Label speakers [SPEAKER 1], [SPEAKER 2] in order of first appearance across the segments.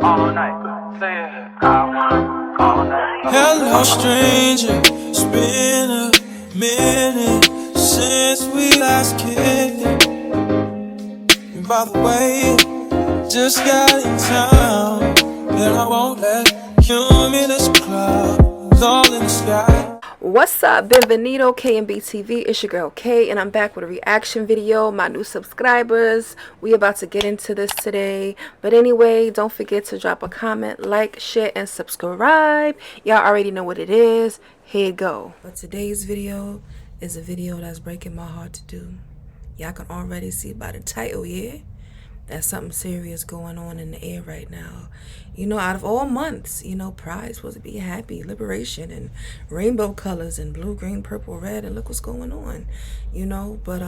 [SPEAKER 1] all night. Say it, I want all night.
[SPEAKER 2] Hello, stranger. It's been a minute since we last kicked it. And by the way, just got in town, and I won't let cumulus clouds all in the sky.
[SPEAKER 3] What's up, Benvenido, KMB TV. It's your girl K, and I'm back with a reaction video. My new subscribers, we about to get into this today. But anyway, don't forget to drop a comment, like, share, and subscribe. Y'all already know what it is. Here you go. But today's video is a video that's breaking my heart to do. Y'all can already see by the title, yeah? That's something serious going on in the air right now. You know, out of all months, you know, Pride is supposed to be happy, liberation, and rainbow colors, and blue, green, purple, red, and look what's going on, you know. But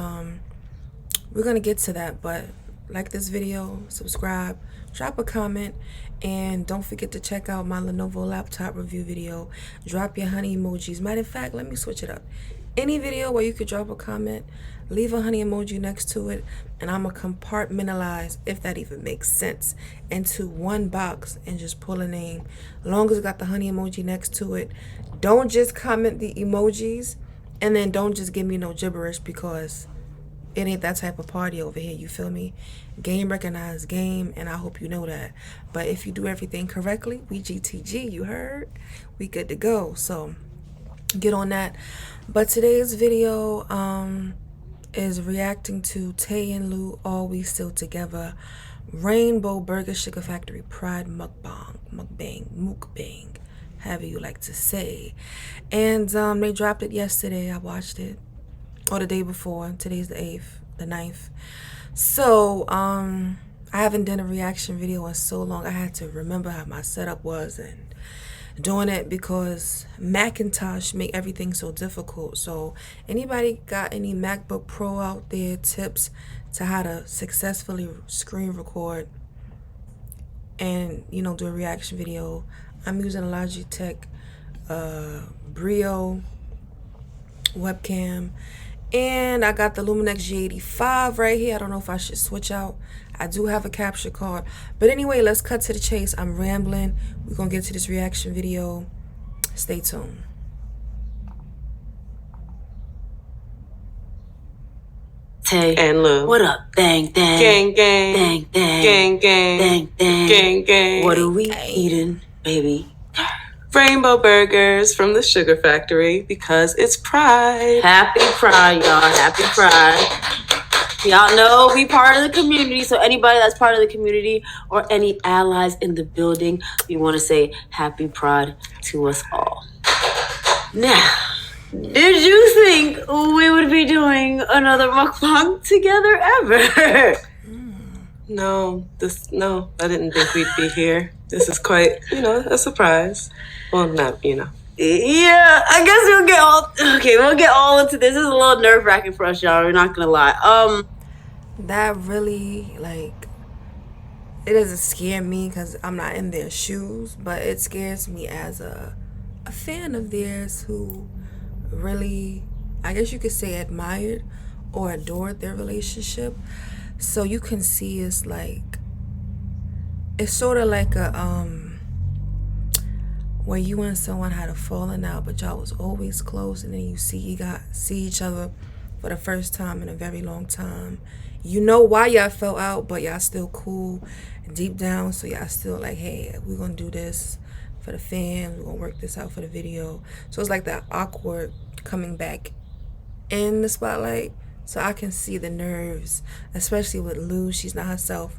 [SPEAKER 3] we're gonna get to that. But like this video, subscribe, drop a comment, and don't forget to check out my Lenovo laptop review video. Drop your honey emojis. Matter of fact, let me switch it up. Any video where you could drop a comment, leave a honey emoji next to it, and I'm going to compartmentalize, if that even makes sense, into one box and just pull a name. As long as it got the honey emoji next to it. Don't just comment the emojis, and then don't just give me no gibberish, because it ain't that type of party over here, you feel me? Game recognized game, and I hope you know that. But if you do everything correctly, we GTG, you heard? We good to go, so get on that. But today's video is reacting to Tay and Lou, All We Still Together, Rainbow Burger Sugar Factory Pride mukbang, however you like to say. And they dropped it yesterday. I watched it, or the day before. Today's the 9th. So I haven't done a reaction video in so long. I had to remember how my setup was and doing it because Macintosh make everything so difficult. So anybody got any MacBook Pro out there, tips to how to successfully screen record and, you know, do a reaction video? I'm using a Logitech Brio webcam, and I got the Luminex G85 right here. I don't know if I should switch out. I do have a capture card. But anyway, let's cut to the chase. I'm rambling. We're going to get to this reaction video. Stay tuned.
[SPEAKER 4] Tay
[SPEAKER 5] and Lou.
[SPEAKER 4] What up? Dang, dang.
[SPEAKER 5] Gang, gang.
[SPEAKER 4] Dang, dang.
[SPEAKER 5] Gang, gang.
[SPEAKER 4] Dang, dang.
[SPEAKER 5] Gang, gang.
[SPEAKER 4] What are we eating, baby?
[SPEAKER 5] Rainbow burgers from the Sugar Factory because it's Pride.
[SPEAKER 4] Happy Pride, y'all. Happy Pride. Y'all know we part of the community, so anybody that's part of the community or any allies in the building, we want to say happy Pride to us all. Now, did you think we would be doing another mukbang together ever?
[SPEAKER 5] No, I didn't think we'd be here. This is quite, a surprise. Well, not,
[SPEAKER 4] Yeah, I guess we'll get all into this. This is a little nerve-wracking for us, y'all. We're not gonna lie.
[SPEAKER 3] That really, like, it doesn't scare me because I'm not in their shoes, but it scares me as a fan of theirs who really, I guess you could say, admired or adored their relationship. So you can see it's sort of like a where you and someone had a falling out, but y'all was always close, and then you see each other for the first time in a very long time. You know why y'all fell out, but y'all still cool deep down. So y'all still like, hey, we're gonna do this for the fans, we're gonna work this out for the video. So it's like that awkward coming back in the spotlight. So I can see the nerves, especially with Lou. She's not herself.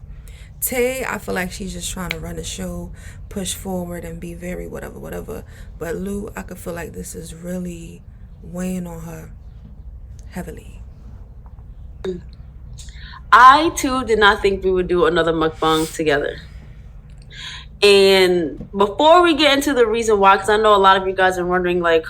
[SPEAKER 3] Tay, I feel like she's just trying to run the show, push forward, and be very whatever. But Lou, I could feel like this is really weighing on her heavily.
[SPEAKER 4] I too did not think we would do another mukbang together. And before we get into the reason why, because I know a lot of you guys are wondering, like,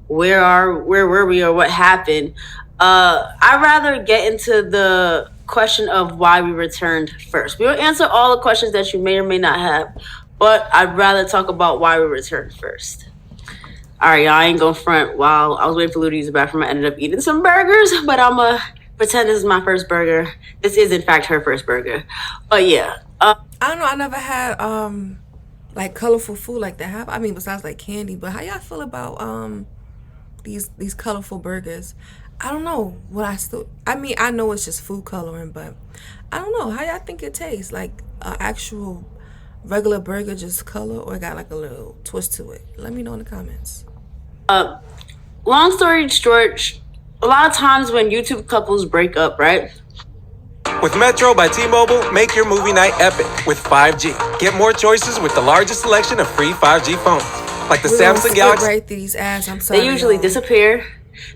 [SPEAKER 4] where were we or what happened, I'd rather get into the question of why we returned first. We will answer all the questions that you may or may not have, but I'd rather talk about why we returned first. All right, y'all, I ain't gonna front. While I was waiting for Lou to use the bathroom, I ended up eating some burgers, but I'm gonna pretend this is my first burger. This is in fact her first burger. But yeah.
[SPEAKER 3] I don't know. I never had like colorful food like that. I mean, besides like candy. But how y'all feel about these colorful burgers? I don't know what I mean, I know it's just food coloring, but I don't know how y'all think it tastes. Like an actual regular burger, just color, or got like a little twist to it? Let me know in the comments.
[SPEAKER 4] Long story short, a lot of times when YouTube couples break up, right?
[SPEAKER 2] With Metro by T-Mobile, make your movie night epic with 5G. Get more choices with the largest selection of free 5G phones, like the
[SPEAKER 3] We're gonna
[SPEAKER 2] Samsung
[SPEAKER 3] skip
[SPEAKER 2] Galaxy.
[SPEAKER 3] right through these ads. I'm sorry.
[SPEAKER 4] They usually
[SPEAKER 3] y'all.
[SPEAKER 4] disappear.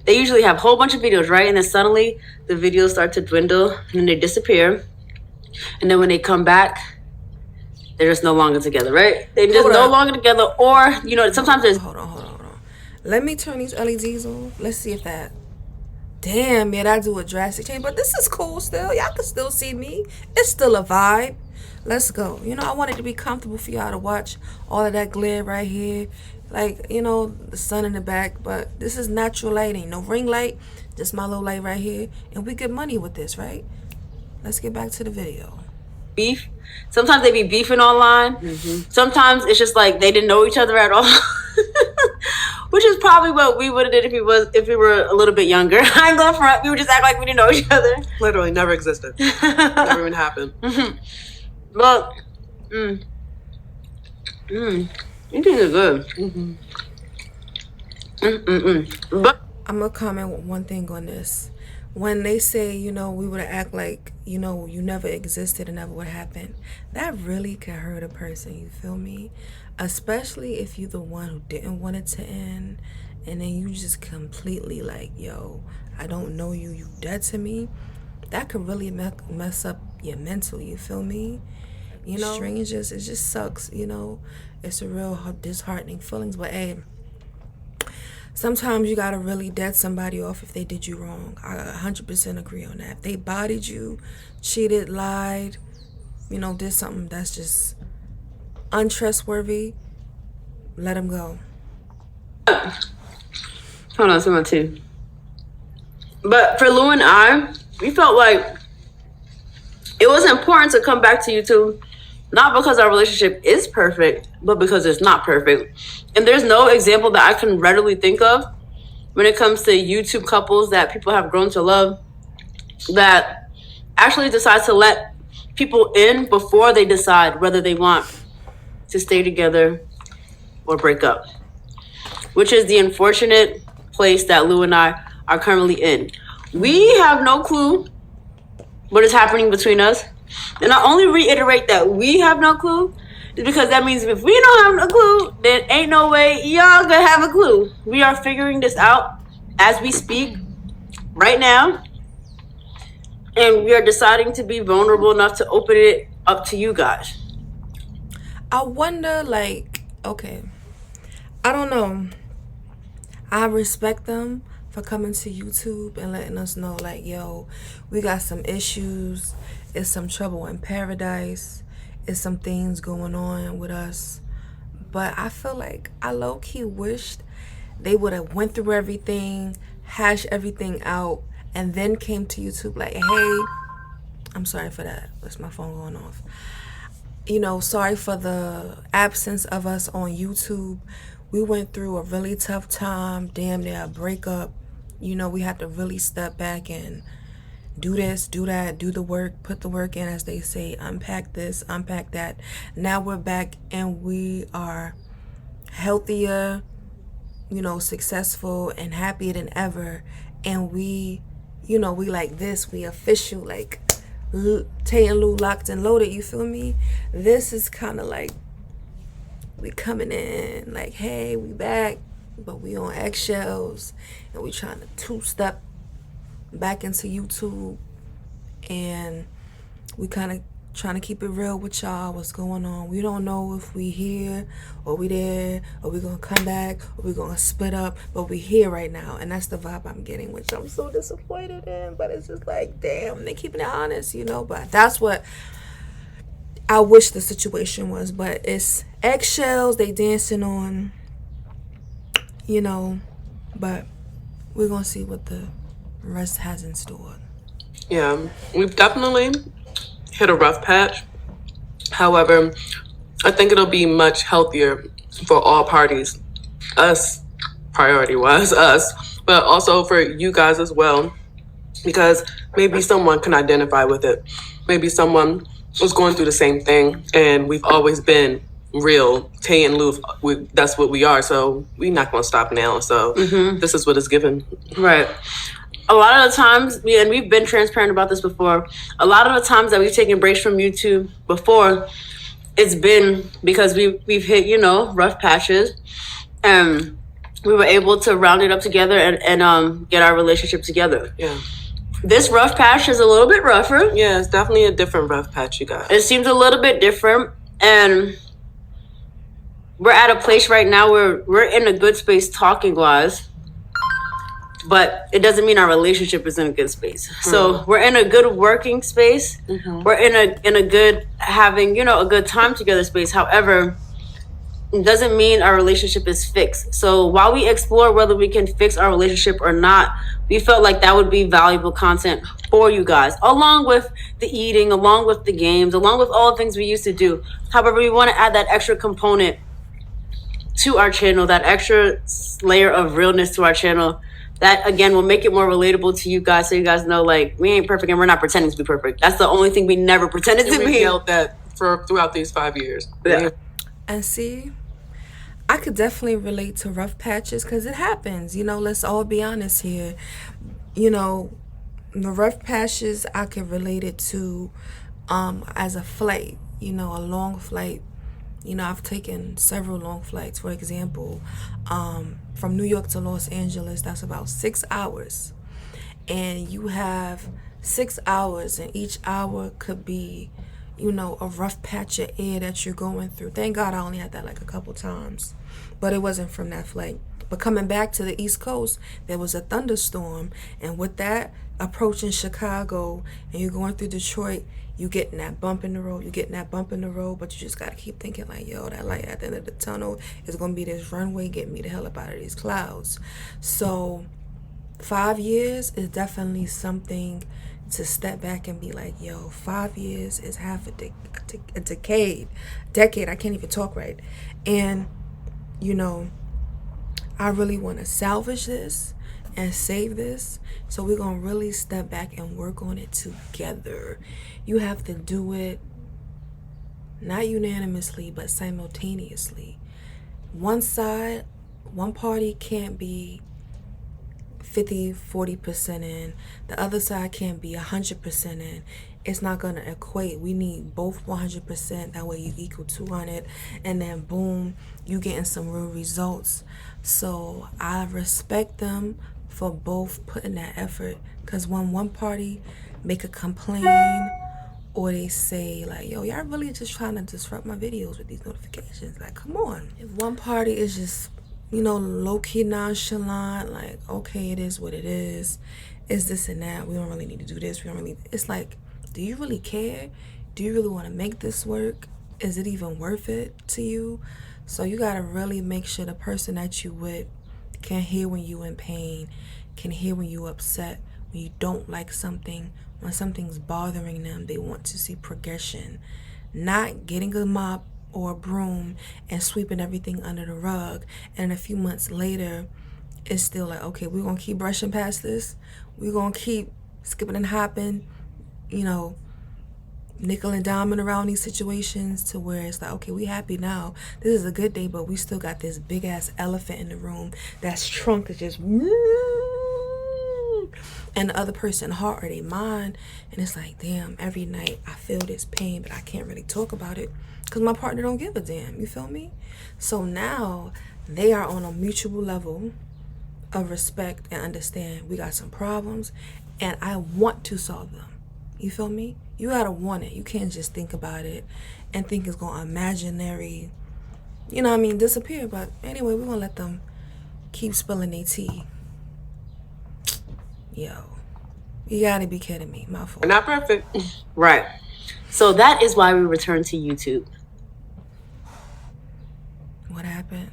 [SPEAKER 4] They usually have a whole bunch of videos, right? And then suddenly the videos start to dwindle and then they disappear. And then when they come back, they're just no longer together, right? They're just
[SPEAKER 3] Hold
[SPEAKER 4] no
[SPEAKER 3] up.
[SPEAKER 4] longer together. Or, you know, sometimes there's
[SPEAKER 3] Hold on. Let me turn these LEDs on. Let's see if that. Damn, yeah, that do a drastic change. But this is cool still. Y'all can still see me. It's still a vibe. Let's go. You know, I want it to be comfortable for y'all to watch all of that glare right here. Like, you know, the sun in the back. But this is natural lighting. No ring light. Just my little light right here. And we get money with this, right? Let's get back to the video.
[SPEAKER 4] beef. Sometimes they be beefing online. Sometimes it's just like they didn't know each other at all. Which is probably what we would have did if we were a little bit younger. I ain't going for it. We would just act like we didn't know each other.
[SPEAKER 5] Literally never existed. Never even happened.
[SPEAKER 4] But these things are good. But
[SPEAKER 3] I'm gonna comment one thing on this. When they say, you know, we would act like, you know, you never existed and never would happen, that really can hurt a person, you feel me? Especially if you're the one who didn't want it to end, and then you just completely like, yo, I don't know you, you dead to me. That could really mess up your mental, you feel me? You know, strangers, it just sucks, you know? It's a real disheartening feelings, but hey, sometimes you gotta really dead somebody off if they did you wrong. I 100% agree on that. If they bodied you, cheated, lied, you know, did something that's just untrustworthy, let them go.
[SPEAKER 4] hold on, someone too. But for Lou and I, we felt like it was important to come back to YouTube, not because our relationship is perfect, but because it's not perfect. And there's no example that I can readily think of when it comes to YouTube couples that people have grown to love that actually decides to let people in before they decide whether they want to stay together or break up, which is the unfortunate place that Lou and I are currently in. We have no clue what is happening between us. And I only reiterate that we have no clue is because that means if we don't have no clue, then ain't no way y'all gonna have a clue. We are figuring this out as we speak right now. And we are deciding to be vulnerable enough to open it up to you guys.
[SPEAKER 3] I wonder, like, okay, I don't know. I respect them for coming to YouTube and letting us know, like, yo, we got some issues. It's some trouble in paradise. It's some things going on with us. But I feel like I low-key wished they would have went through everything, hashed everything out, and then came to YouTube like, hey, I'm sorry for that. That's my phone going off. You know, sorry for the absence of us on YouTube. We went through a really tough time, damn near a breakup. You know, we had to really step back and do this, do that, do the work, put the work in, as they say, unpack this, unpack that. Now we're back and we are healthier, you know, successful and happier than ever. And we, you know, we like this, we official, like Tay and Lou locked and loaded, you feel me? This is kind of like we coming in like, hey, we back, but we on eggshells and we trying to two-step back into YouTube, and we kind of trying to keep it real with y'all. What's going on? We don't know if we here or we there, or we gonna come back, or we gonna split up, but we here right now, and that's the vibe I'm getting, which I'm so disappointed in. But it's just like, damn, they keeping it honest, you know. But that's what I wish the situation was. But it's eggshells they dancing on, you know. But we're gonna see what the rest has in store.
[SPEAKER 5] Yeah, we've definitely hit a rough patch. However, I think it'll be much healthier for all parties. Us, priority wise, us, but also for you guys as well, because maybe someone can identify with it. Maybe someone was going through the same thing, and we've always been real. Tay and Lou, that's what we are. So we're not going to stop now. So this is what it's given.
[SPEAKER 4] Right. A lot of the times, and we've been transparent about this before, a lot of the times that we've taken breaks from YouTube before, it's been because we've hit, rough patches, and we were able to round it up together and get our relationship together.
[SPEAKER 5] Yeah.
[SPEAKER 4] This rough patch is a little bit rougher.
[SPEAKER 5] Yeah, it's definitely a different rough patch you got.
[SPEAKER 4] It seems a little bit different, and we're at a place right now where we're in a good space talking wise, but it doesn't mean our relationship is in a good space. So we're in a good working space. We're in a good having, a good time together space. However, it doesn't mean our relationship is fixed. So while we explore whether we can fix our relationship or not, we felt like that would be valuable content for you guys, along with the eating, along with the games, along with all the things we used to do. However, we want to add that extra component to our channel, that extra layer of realness to our channel. That, again, will make it more relatable to you guys, so you guys know, like, we ain't perfect and we're not pretending to be perfect. That's the only thing we never pretended to be.
[SPEAKER 5] We yelled that throughout these 5 years.
[SPEAKER 4] Yeah.
[SPEAKER 3] And see, I could definitely relate to rough patches because it happens. Let's all be honest here. The rough patches, I could relate it to as a flight, a long flight. I've taken several long flights. For example, from New York to Los Angeles, that's about 6 hours. And you have 6 hours, and each hour could be, a rough patch of air that you're going through. Thank God I only had that like a couple times, but it wasn't from that flight. But coming back to the East Coast, there was a thunderstorm, and with that, approaching Chicago, and you're going through Detroit, you getting that bump in the road, but you just got to keep thinking like, yo, that light at the end of the tunnel is going to be this runway, get me the hell up out of these clouds. So 5 years is definitely something to step back and be like, yo, 5 years is half a decade, I can't even talk right. And, I really want to salvage this and save this. So we're going to really step back and work on it together. You have to do it not unanimously, but simultaneously. One party can't be 50-40% in, the other side can't be 100% in. It's not gonna equate. We need both 100%, that way you equal 200, and then boom, you getting some real results. So I respect them for both putting that effort, because when one party make a complaint or they say like, yo, y'all really just trying to disrupt my videos with these notifications, like, come on. If one party is just low-key nonchalant, like, okay, it is what it is, it's this and that, we don't really need to do this, it's like, do you really care? Do you really want to make this work? Is it even worth it to you? So you got to really make sure the person that you with can hear when you in pain, can hear when you upset, when you don't like something, when something's bothering them, they want to see progression, not getting a mop or a broom and sweeping everything under the rug, and a few months later it's still like, okay, we're gonna keep brushing past this, we're gonna keep skipping and hopping, nickel and diming around these situations, to where it's like, okay, we happy now, this is a good day, but we still got this big ass elephant in the room that's trunk is just and the other person's heart or their mind, and it's like, damn, every night I feel this pain, but I can't really talk about it because my partner don't give a damn, you feel me? So now they are on a mutual level of respect and understand we got some problems and I want to solve them, you feel me? You gotta want it. You can't just think about it and think it's gonna imaginary, disappear. But anyway, we're gonna let them keep spilling their tea. Yo, you gotta be kidding me. My fault.
[SPEAKER 5] We're not perfect.
[SPEAKER 4] Right. So that is why we returned to YouTube.
[SPEAKER 3] What happened?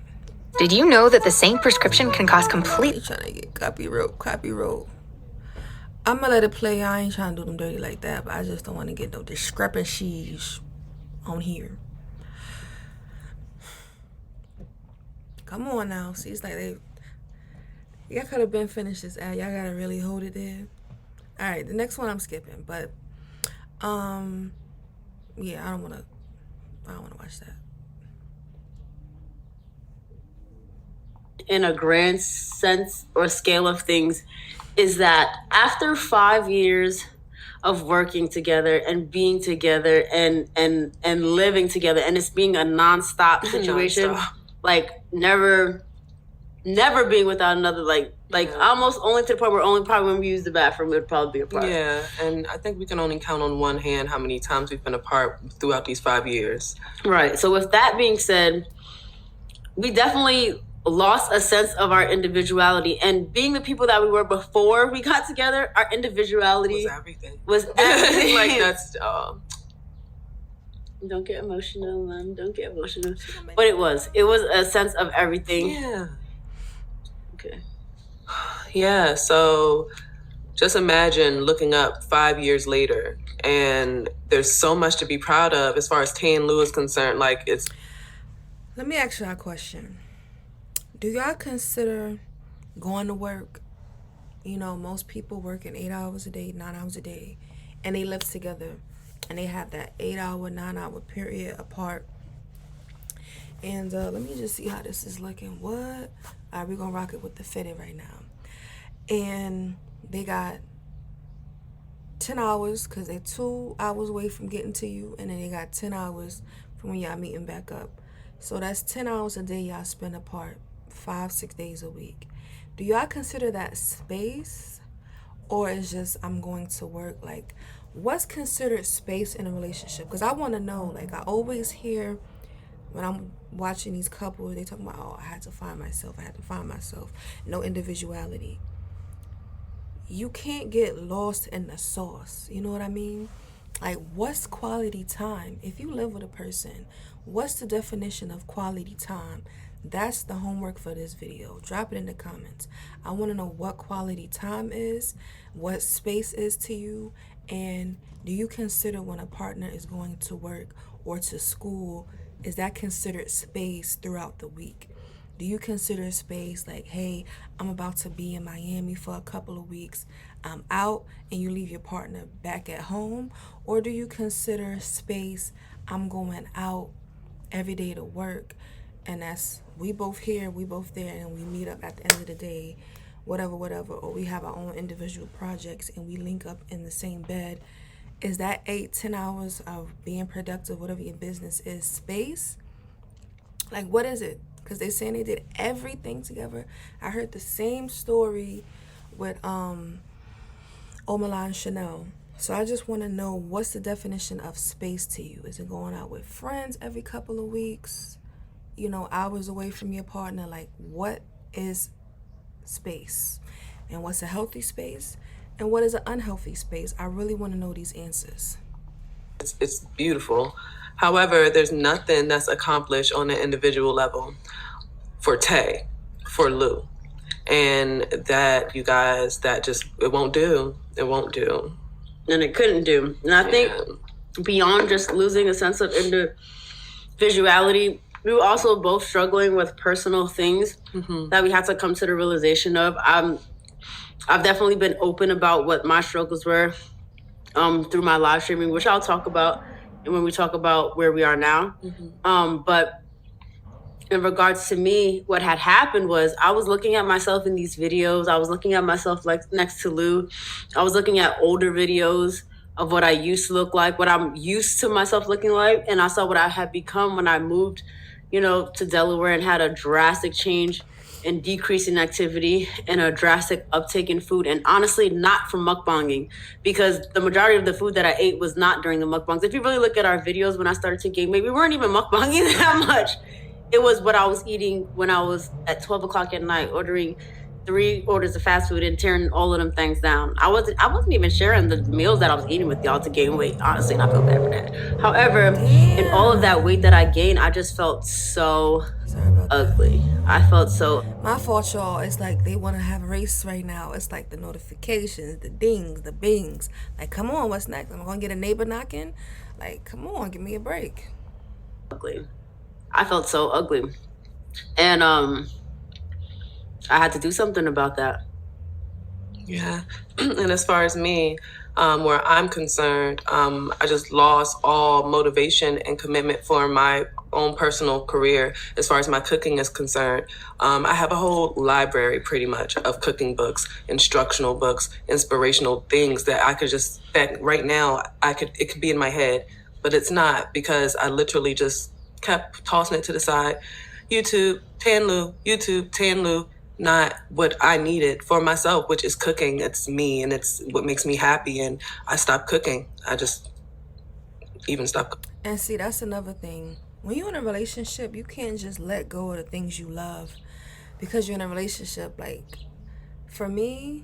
[SPEAKER 6] Did you know that the same prescription can cost complete?
[SPEAKER 3] Trying to get copy rope. I'm gonna let it play. I ain't trying to do them dirty like that, but I just don't want to get no discrepancies on here. Come on now. See, it's like y'all could have been finished this ad. Y'all gotta really hold it there. All right, the next one I'm skipping, but yeah, I don't wanna watch that.
[SPEAKER 4] In a grand sense or scale of things, is that after 5 years of working together and being together and living together, and it's being a nonstop situation, like never being without another, like almost only to the point where only probably when we use the bathroom it would probably be apart.
[SPEAKER 5] Yeah, and I think we can only count on one hand how many times we've been apart throughout these 5 years.
[SPEAKER 4] Right. So with that being said, we definitely lost a sense of our individuality, and being the people that we were before we got together, our individuality was everything.
[SPEAKER 5] Like that's
[SPEAKER 4] don't get emotional, man. Don't get emotional. But it was a sense of everything.
[SPEAKER 5] Yeah.
[SPEAKER 4] Okay.
[SPEAKER 5] Yeah, so just imagine looking up 5 years later, and there's so much to be proud of as far as Tay and Lou is concerned. Like, it's...
[SPEAKER 3] Let me ask y'all a question. Do y'all consider going to work? You know, most people working 8 hours a day, 9 hours a day, and they live together, and they have that 8 hour, 9 hour period apart. And let me just see how this is looking. What? All right, we're gonna rock it with the fitted right now. And they got 10 hours because they're 2 hours away from getting to you, and then they got 10 hours from when y'all meeting back up. So that's 10 hours a day y'all spend apart, 5-6 days a week. Do y'all consider that space, or is just I'm going to work? Like, what's considered space in a relationship? Because I want to know. Like, I always hear when I'm watching these couples, they talk about, oh, I had to find myself. No individuality. You can't get lost in the sauce. You know what I mean? Like, what's quality time? If you live with a person, what's the definition of quality time? That's the homework for this video. Drop it in the comments. I want to know what quality time is, what space is to you, and do you consider when a partner is going to work or to school, is that considered space throughout the week? Do you consider space like, hey, I'm about to be in Miami for a couple of weeks, I'm out, and you leave your partner back at home? Or do you consider space, I'm going out every day to work, and that's we both here, we both there, and we meet up at the end of the day, whatever, or we have our own individual projects and we link up in the same bed? Is that 8-10 hours of being productive, whatever your business is, space? Like, what is it? Because they're saying they did everything together. I heard the same story with Omala and Chanel. So I just want to know, what's the definition of space to you? Is it going out with friends every couple of weeks? You know, hours away from your partner? Like, what is space? And what's a healthy space? And what is an unhealthy space? I really want to know these answers.
[SPEAKER 5] It's beautiful. However, there's nothing that's accomplished on an individual level for Tay, for Lou. And that, you guys, that just, it won't do. It won't do.
[SPEAKER 4] And it couldn't do. And I think beyond just losing a sense of individuality, we were also both struggling with personal things that we had to come to the realization of. I've definitely been open about what my struggles were through my live streaming, which I'll talk about when we talk about where we are now. But in regards to me, what had happened was I was looking at myself in these videos. I was looking at myself like next to Lou. I was looking at older videos of what I used to look like, what I'm used to myself looking like. And I saw what I had become when I moved, you know, to Delaware and had a drastic change and decrease in activity and a drastic uptake in food. And honestly, not from mukbanging, because the majority of the food that I ate was not during the mukbangs. If you really look at our videos when I started to gain weight, we weren't even mukbanging that much. It was what I was eating when I was at 12 o'clock at night, ordering 3 orders of fast food and tearing all of them things down. I wasn't even sharing the meals that I was eating with y'all to gain weight, honestly, and I feel bad for that. However, in all of that weight that I gained, I just felt so ugly. I felt so.
[SPEAKER 3] My fault, y'all. It's like they want to have a race right now. It's like the notifications, the dings, the bings. Like, come on, what's next? I'm going to get a neighbor knocking? Like, come on, give me a break.
[SPEAKER 4] Ugly. I felt so ugly. And I had to do something about that.
[SPEAKER 5] Yeah. And as far as me, where I'm concerned, I just lost all motivation and commitment for my own personal career as far as my cooking is concerned. I have a whole library pretty much of cooking books, instructional books, inspirational things that I could just, that right now it could be in my head, but it's not, because I literally just kept tossing it to the side. YouTube, Tanlu, not what I needed for myself, which is cooking. It's me, and it's what makes me happy. And I stopped cooking. I just even stopped.
[SPEAKER 3] And see, that's another thing. When you're in a relationship, you can't just let go of the things you love because you're in a relationship. Like, for me,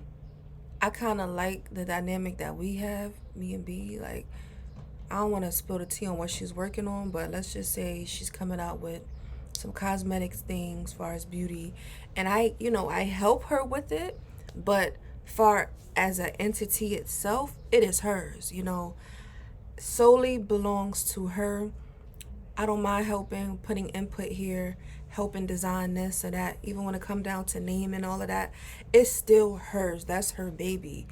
[SPEAKER 3] I kind of like the dynamic that we have, me and B. Like, I don't want to spill the tea on what she's working on, but let's just say she's coming out with some cosmetics things as far as beauty, and I help her with it, but far as an entity itself, it is hers, solely belongs to her. I don't mind helping, putting input here, helping design this or that. Even when it come down to name and all of that, it's still hers. That's her baby.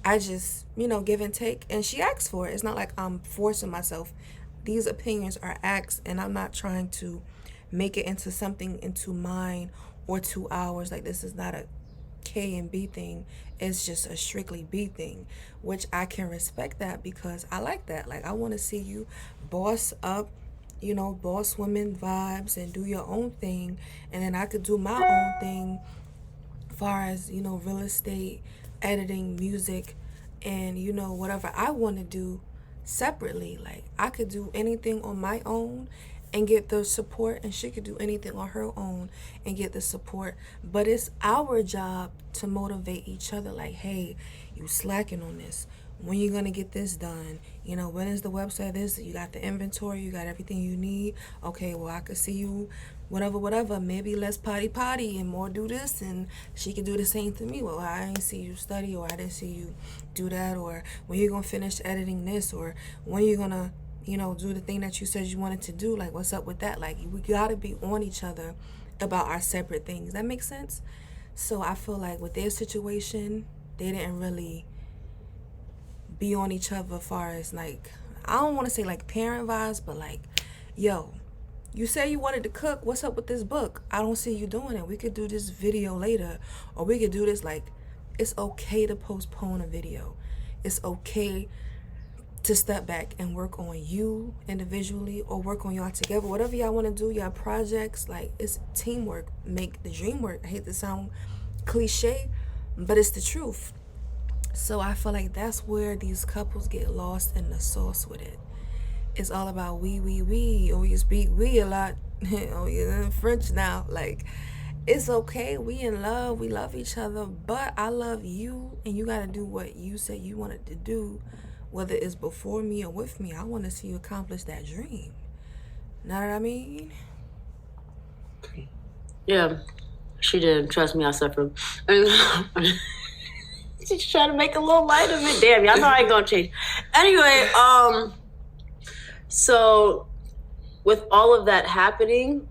[SPEAKER 3] I just, give and take, and she asks for it. It's not like I'm forcing myself. These opinions are asked, and I'm not trying to make it into something into mine or 2 hours. Like, this is not a K and B thing. It's just a strictly B thing, which I can respect that because I like that. Like, I want to see you boss up, boss women vibes and do your own thing, and then I could do my own thing as far as, real estate, editing, music, and, whatever I want to do separately. Like, I could do anything on my own and get the support, and she could do anything on her own and get the support. But it's our job to motivate each other. Like, hey, you slacking on this. When you gonna get this done? When is the website this? You got the inventory, you got everything you need. Okay, well, I could see you whatever. Maybe less potty and more do this, and she could do the same to me. Well, I didn't see you study, or I didn't see you do that, or when you gonna finish editing this, or when you gonna do the thing that you said you wanted to do. Like, what's up with that? Like, we gotta be on each other about our separate things. That makes sense? So I feel like with their situation, they didn't really be on each other as far as, like, I don't want to say like parent vibes, but like, yo, you say you wanted to cook. What's up with this book? I don't see you doing it. We could do this video later, or we could do this. Like, it's okay to postpone a video. It's okay to step back and work on you individually, or work on y'all together. Whatever y'all want to do, y'all projects, like, it's teamwork. Make the dream work. I hate to sound cliche, but it's the truth. So I feel like that's where these couples get lost in the sauce with it. It's all about we. Or you speak we a lot. Oh, you're in French now. Like, it's okay. We in love. We love each other. But I love you, and you got to do what you said you wanted to do. Whether it's before me or with me, I want to see you accomplish that dream. Know what I mean?
[SPEAKER 4] Yeah, she did. Trust me, I suffered. She's trying to make a little light of it. Damn, y'all know I ain't gonna change. Anyway, so with all of that happening,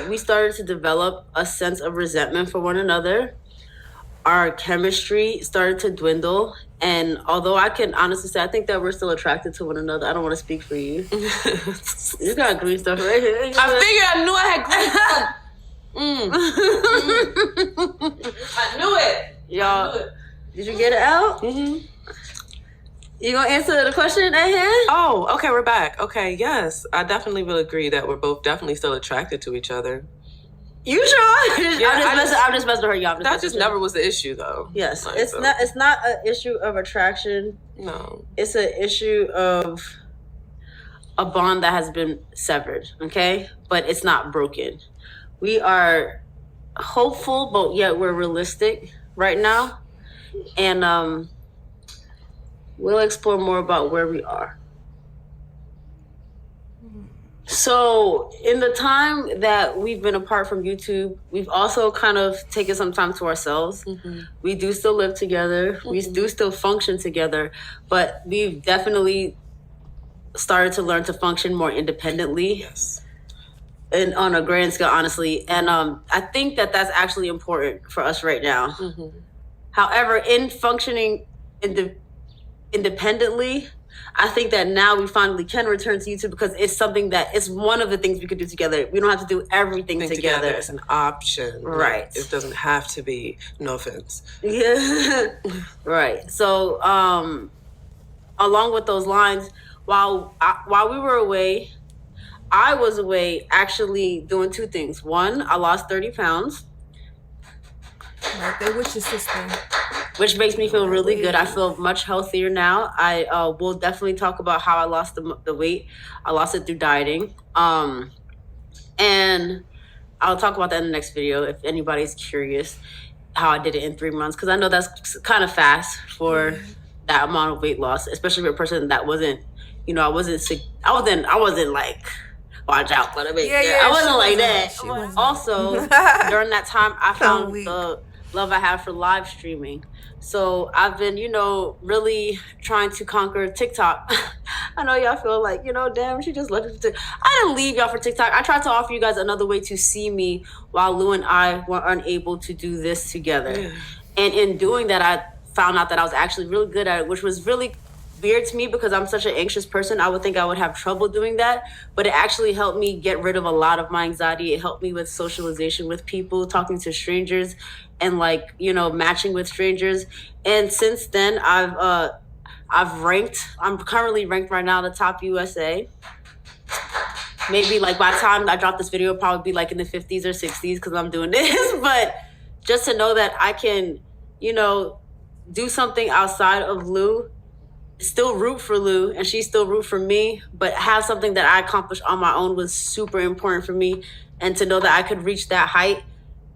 [SPEAKER 4] we started to develop a sense of resentment for one another. Our chemistry started to dwindle. And although I can honestly say, I think that we're still attracted to one another. I don't want to speak for you. You got green stuff right here.
[SPEAKER 5] I knew I had green stuff. I knew it.
[SPEAKER 4] Y'all, did you get it out? Mm-hmm. You gonna answer the question at hand?
[SPEAKER 5] Oh, okay, we're back. Okay, yes. I definitely will agree that we're both definitely still attracted to each other.
[SPEAKER 4] You sure?
[SPEAKER 5] Yeah,
[SPEAKER 4] I'm just messing with her, y'all.
[SPEAKER 5] That just never was the issue, though.
[SPEAKER 4] Yes, like, it's not an issue of attraction.
[SPEAKER 5] No,
[SPEAKER 4] it's an issue of a bond that has been severed. Okay, but it's not broken. We are hopeful, but yet we're realistic right now. And we'll explore more about where we are. So in the time that we've been apart from YouTube, we've also kind of taken some time to ourselves. We do still live together. We do still function together, but we've definitely started to learn to function more independently.
[SPEAKER 5] Yes.
[SPEAKER 4] And on a grand scale, honestly. And I think that that's actually important for us right now. However, in functioning independently, I think that now we finally can return to YouTube because it's something that it's one of the things we could do together. We don't have to do everything together.
[SPEAKER 5] It's an option.
[SPEAKER 4] Right.
[SPEAKER 5] It doesn't have to be, no offense.
[SPEAKER 4] Yeah. Right. So along with those lines, while we were away, I was away actually doing two things. One, I lost 30 pounds.
[SPEAKER 3] Right there with your sister.
[SPEAKER 4] Which makes me feel really good. I feel much healthier now. I will definitely talk about how I lost the weight. I lost it through dieting. And I'll talk about that in the next video if anybody's curious how I did it in 3 months. Because I know that's kind of fast for that amount of weight loss, especially for a person that wasn't, I wasn't like, watch out, let me. I wasn't like that. Also, during that time, I found the love I have for live streaming. So I've been, really trying to conquer TikTok. I know y'all feel like, damn, she just left it. I didn't leave y'all for TikTok. I tried to offer you guys another way to see me while Lou and I were unable to do this together. And in doing that, I found out that I was actually really good at it, which was really weird to me because I'm such an anxious person. I would think I would have trouble doing that, but it actually helped me get rid of a lot of my anxiety. It helped me with socialization with people, talking to strangers, and matching with strangers. And since then, I'm currently ranked right now in the top USA. Maybe by the time I drop this video, it'll probably be in the 50s or 60s because I'm doing this. But just to know that I can, do something outside of Lou, still root for Lou, and she still root for me, but have something that I accomplished on my own was super important for me. And to know that I could reach that height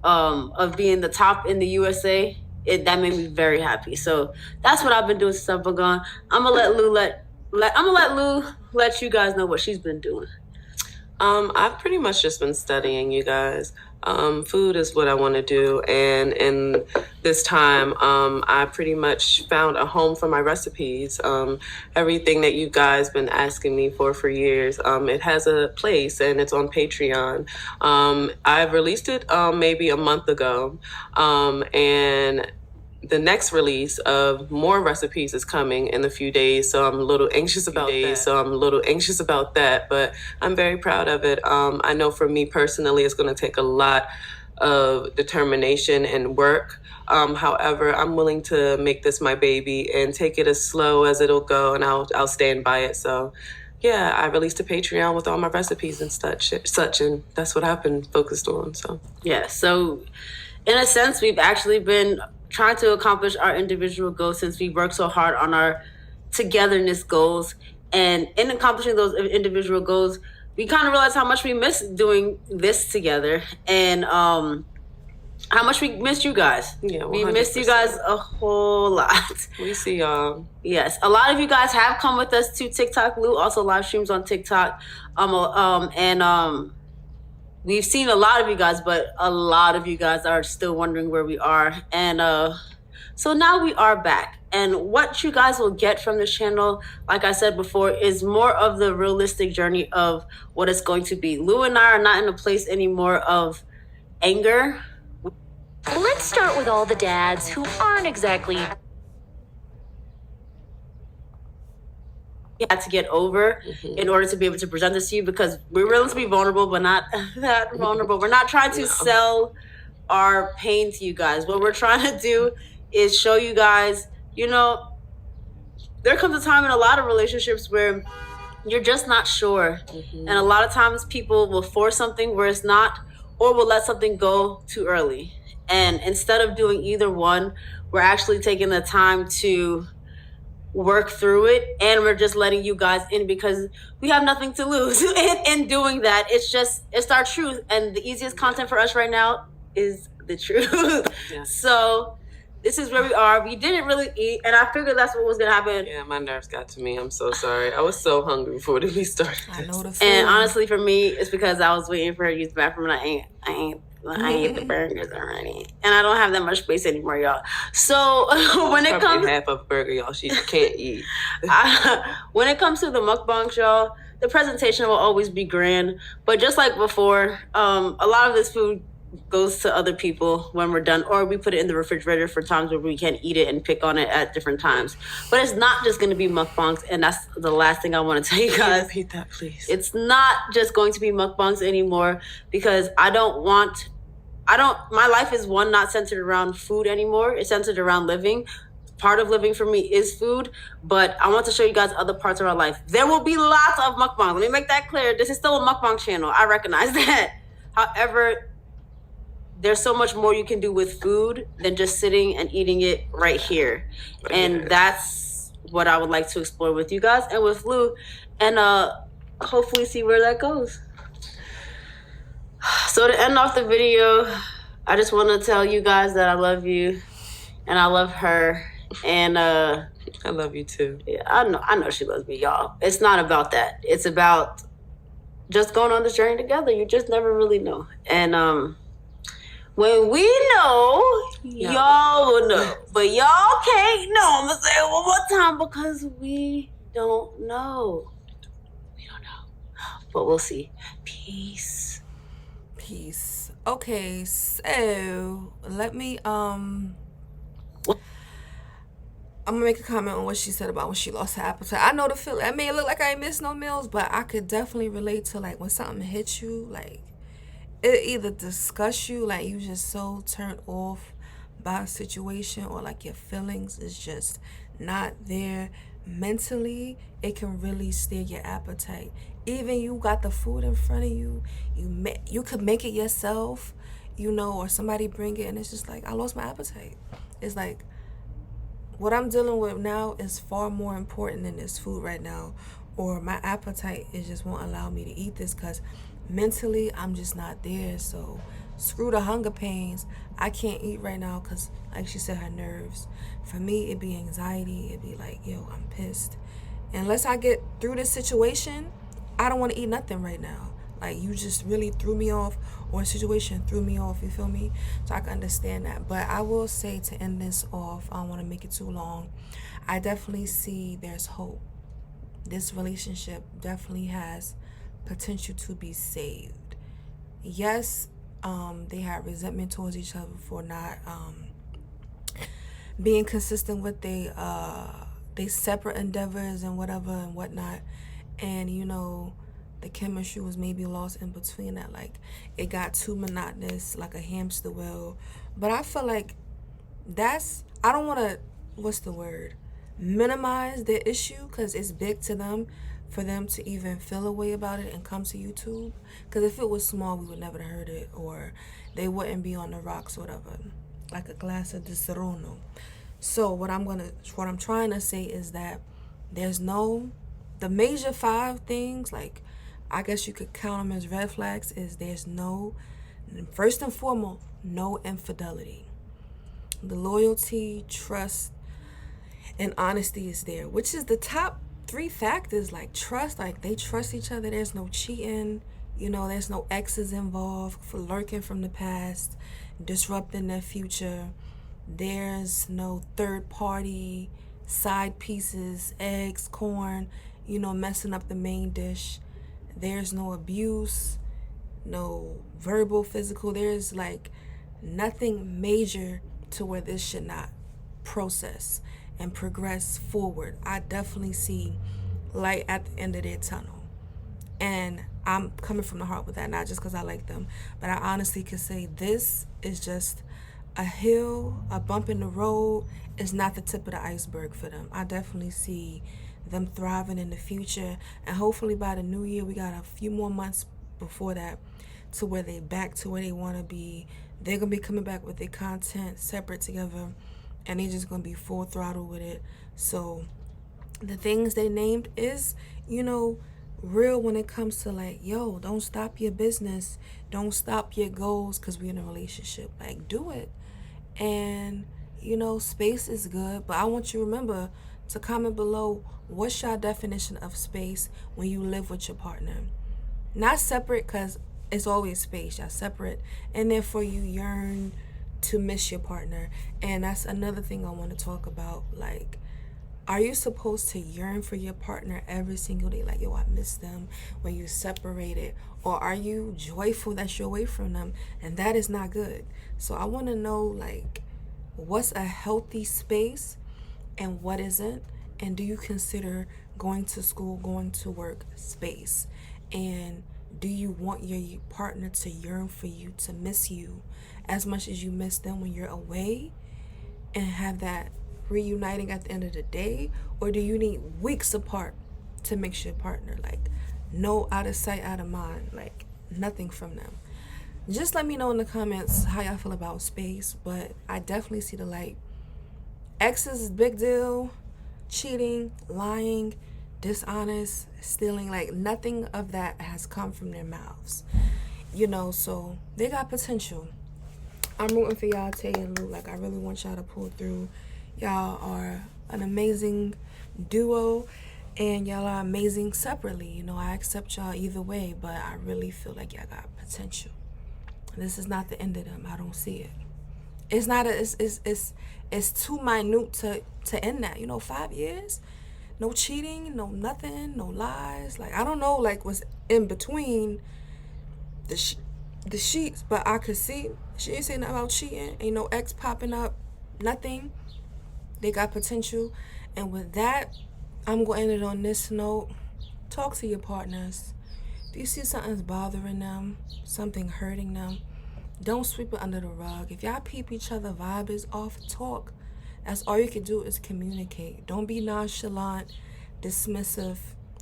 [SPEAKER 4] of being the top in the USA, that made me very happy. So that's what I've been doing since I've been gone. I'm gonna let Lou let you guys know what she's been doing.
[SPEAKER 5] I've pretty much just been studying, you guys. Food is what I want to do, and in this time, I pretty much found a home for my recipes. Everything that you guys been asking me for years, it has a place, and it's on Patreon. I've released it maybe a month ago, and the next release of more recipes is coming in a few days, so I'm a little anxious about that. But I'm very proud of it. I know for me personally, it's going to take a lot of determination and work. However, I'm willing to make this my baby and take it as slow as it'll go, and I'll stand by it. So yeah, I released a Patreon with all my recipes and such, and that's what I've been focused on. So
[SPEAKER 4] yeah, so in a sense, we've actually been trying to accomplish our individual goals since we worked so hard on our togetherness goals. And in accomplishing those individual goals, we kind of realized how much we missed doing this together, and how much we missed you guys.
[SPEAKER 5] Yeah, 100%.
[SPEAKER 4] We missed you guys a whole lot.
[SPEAKER 5] We see y'all.
[SPEAKER 4] Yes, a lot of you guys have come with us to TikTok. Lou also live streams on TikTok. We've seen a lot of you guys, but a lot of you guys are still wondering where we are. And so now we are back. And what you guys will get from this channel, like I said before, is more of the realistic journey of what it's going to be. Lou and I are not in a place anymore of anger.
[SPEAKER 6] Let's start with all the dads who aren't exactly...
[SPEAKER 4] We had to get over in order to be able to present this to you, because we're willing to be vulnerable, but not that vulnerable. We're not trying to sell our pain to you guys. What we're trying to do is show you guys, there comes a time in a lot of relationships where you're just not sure. And a lot of times people will force something where it's not, or will let something go too early. And instead of doing either one, we're actually taking the time to work through it, and we're just letting you guys in because we have nothing to lose in doing that. It's our truth, and the easiest content for us right now is the truth.
[SPEAKER 5] Yeah.
[SPEAKER 4] So this is where we are. We didn't really eat, and I figured that's what was gonna happen.
[SPEAKER 5] Yeah, my nerves got to me. I'm so sorry. I was so hungry before we started.
[SPEAKER 3] I know the
[SPEAKER 4] And
[SPEAKER 3] feeling.
[SPEAKER 4] honestly, for me, it's because I was waiting for her to use the bathroom, and I ate the burgers already, and I don't have that much space anymore, y'all. So when it
[SPEAKER 5] Probably
[SPEAKER 4] comes
[SPEAKER 5] half of a burger, y'all, she can't eat.
[SPEAKER 4] when it comes to the mukbangs, y'all, the presentation will always be grand. But just like before, a lot of this food goes to other people when we're done, or we put it in the refrigerator for times where we can eat it and pick on it at different times. But it's not just going to be mukbangs, and that's the last thing I want to tell you guys.
[SPEAKER 5] Repeat that, please.
[SPEAKER 4] It's not just going to be mukbangs anymore, because my life is not centered around food anymore. It's centered around living. Part of living for me is food, but I want to show you guys other parts of our life. There will be lots of mukbangs. Let me make that clear. This is still a mukbang channel. I recognize that. However, there's so much more you can do with food than just sitting and eating it right here. And that's what I would like to explore with you guys and with Lou, and hopefully see where that goes. So to end off the video, I just want to tell you guys that I love you and I love her. And
[SPEAKER 5] I love you too.
[SPEAKER 4] Yeah, I know she loves me, y'all. It's not about that. It's about just going on this journey together. You just never really know. And when we know, y'all will know. But y'all can't know. I'm going to say it one more time, because we don't know. We don't know. But we'll see. Peace.
[SPEAKER 3] Peace. Okay, so let me I'm gonna make a comment on what she said about when she lost her appetite. I know the feeling. I may look like I ain't missed no meals, but I could definitely relate to, like, when something hits you, like, it either disgusts you, like you just so turned off by a situation, or like your feelings is just not there mentally. It can really steer your appetite. Even you got the food in front of you, you could make it yourself, or somebody bring it, and it's just like, I lost my appetite. It's like, what I'm dealing with now is far more important than this food right now, or my appetite just won't allow me to eat this, because mentally I'm just not there. So screw the hunger pains. I can't eat right now because, like she said, her nerves. For me, it'd be anxiety. It'd be like, yo, I'm pissed. Unless I get through this situation, I don't want to eat nothing right now. Like, you just really threw me off, or a situation threw me off, you feel me? So I can understand that. But I will say, to end this off, I don't want to make it too long, I definitely see there's hope. This relationship definitely has potential to be saved. Yes, they had resentment towards each other for not being consistent with they separate endeavors and whatever and whatnot. And the chemistry was maybe lost in between that. Like, it got too monotonous, like a hamster wheel. But I feel like I don't want to, minimize the issue, because it's big to them, for them to even feel a way about it and come to YouTube. Because if it was small, we would never have heard it, or they wouldn't be on the rocks or whatever, like a glass of Disaronno. So what I'm trying to say is that the major 5 things, like, I guess you could count them as red flags, is first and foremost, no infidelity. The loyalty, trust, and honesty is there, which is the top 3 factors. Like, trust, like, they trust each other. There's no cheating, there's no exes involved for lurking from the past, disrupting their future. There's no third party, side pieces, eggs, corn, messing up the main dish. There's no abuse, no verbal, physical. There's, like, nothing major to where this should not process and progress forward. I definitely see light at the end of their tunnel. And I'm coming from the heart with that, not just because I like them, but I honestly could say this is just a hill, a bump in the road. Is not the tip of the iceberg for them. I definitely see them thriving in the future, and hopefully by the new year, we got a few more months before that, to where they back to where they want to be. They're gonna be coming back with their content separate together, and they're just gonna be full throttle with it. So the things they named is, real when it comes to like, yo, don't stop your business, don't stop your goals because we're in a relationship. Like, do it. And you know, space is good, but I want you to remember to comment below, what's your definition of space when you live with your partner? Not separate, because it's always space, y'all separate, and therefore you yearn to miss your partner. And that's another thing I want to talk about. Like, are you supposed to yearn for your partner every single day? Like, yo, I miss them when you separated. Or are you joyful that you're away from them? And that is not good. So I want to know, like, what's a healthy space and what isn't? And do you consider going to school, going to work space? And do you want your partner to yearn for you, to miss you as much as you miss them when you're away, and have that reuniting at the end of the day? Or do you need weeks apart to mix your partner? Like, no out of sight, out of mind, like nothing from them. Just let me know in the comments how y'all feel about space. But I definitely see the light. Exes is big deal. Cheating, lying, dishonest, stealing, like nothing of that has come from their mouths, you know. So they got potential. I'm rooting for y'all, Tay and Lou. Like, I really want y'all to pull through. Y'all are an amazing duo, and y'all are amazing separately. You know, I accept y'all either way, but I really feel like y'all got potential. This is not the end of them. I don't see it. It's not a, it's too minute to end that. You know, 5 years, no cheating, no nothing, no lies. Like, I don't know, like, what's in between the sheets, but I could see she ain't saying nothing about cheating. Ain't no ex popping up, nothing. They got potential. And with that, I'm gonna end it on this note. Talk to your partners. If you see something's bothering them, something hurting them, don't sweep it under the rug. If y'all peep each other vibe is off, talk. That's all you can do, is communicate. Don't be nonchalant, dismissive,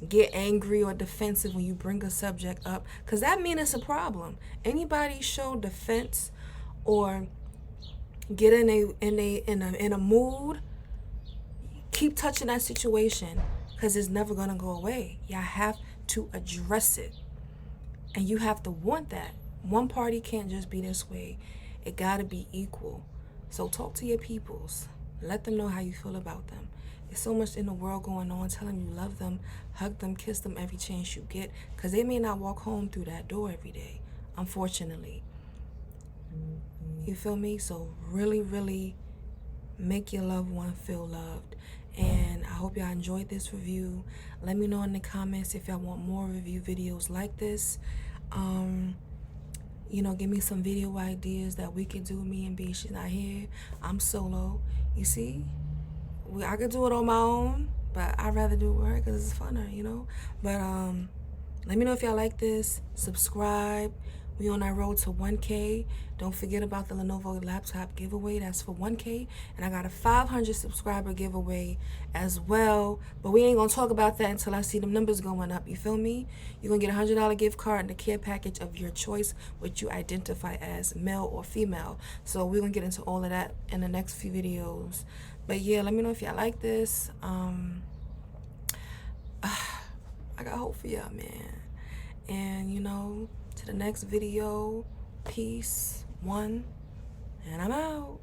[SPEAKER 3] get angry or defensive when you bring a subject up, because that means it's a problem. Anybody show defense or get in a mood, keep touching that situation, because it's never gonna go away. Y'all have to address it, and you have to want that. One party can't just be this way. It gotta be equal. So talk to your peoples. Let them know how you feel about them. There's so much in the world going on. Tell them you love them, hug them, kiss them every chance you get, because they may not walk home through that door every day, unfortunately. You feel me? So really, really make your loved one feel loved. And I hope y'all enjoyed this review. Let me know in the comments if y'all want more review videos like this. You know, give me some video ideas that we could do. Me and B, she's not here. I'm solo. You see? I could do it on my own, but I'd rather do it with her because it's funner, you know? But let me know if y'all like this. Subscribe. We on our road to 1K. Don't forget about the Lenovo laptop giveaway. That's for 1K. And I got a 500 subscriber giveaway as well. But we ain't going to talk about that until I see them numbers going up. You feel me? You're going to get a $100 gift card and a care package of your choice, which you identify as male or female. So we're going to get into all of that in the next few videos. But yeah, let me know if y'all like this. I got hope for y'all, man. And, you know, to the next video, peace, one, and I'm out.